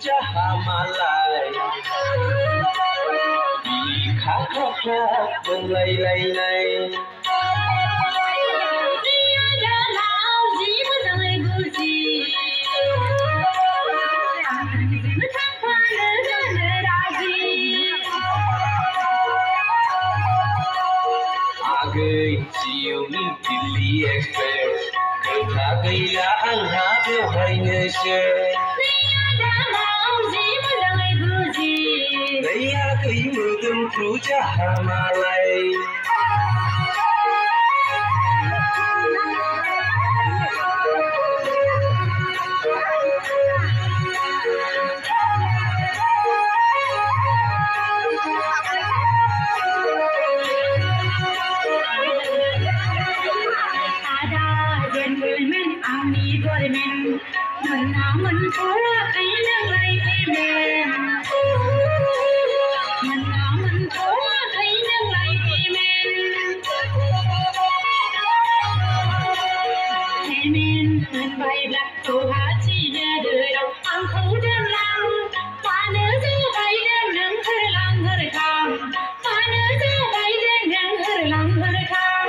jaha malai di khát khóc khóc từng lầy lầy này Agai chiều ninh Delhi Express Kau tak gila angha berhai nese Daya kai mudum puja hamalai Mình có cái năng lại em mình có cái năng lại em mình bay lạc tổ hát chỉ để đời đâu ăn khấu đêm lăng ta nhớ giờ bay đêm nắng hơi lăng hơi kham ta nhớ giờ bay đêm nắng hơi lăng hơi kham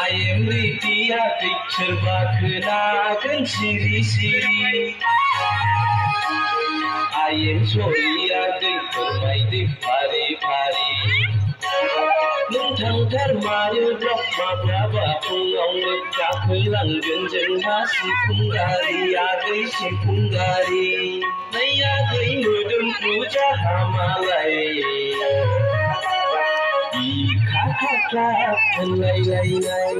I am Lydia picture bakna kan siri siri I am Solia ding mai ding pari pari nung thang thar maru rock ma brava ong ka khulang gen gen ha si pungari ya gai si pungari naya gai mudum puja hamalai di khát khát khát lay lay lay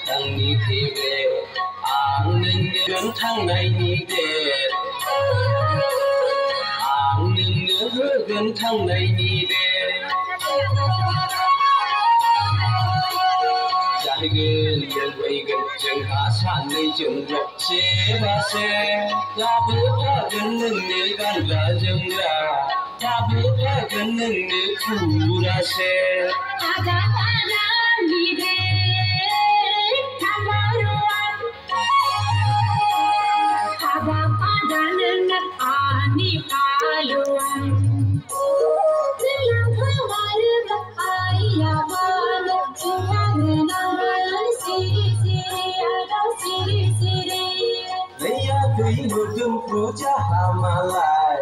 Thằng đi thì về an ninh đến thằng này đi về an ninh nữa đến thằng này đi về trái gần chân quay gần chân hạ sản lên trường rộng xe ba xe ra bước ra gần nâng nơi gan gà dâng ra ra bước ra gần nâng nơi phủ ra xe mudum puja hamalai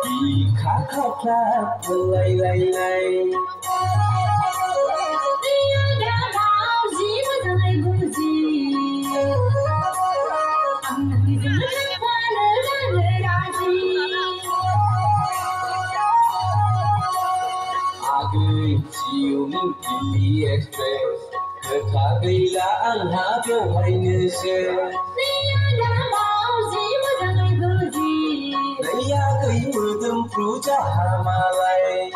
di khát khóc khát lay lay lay Agai chiều ninh Delhi Express Kau tak gila angha berhai nese Daya kai mudum puja hamalai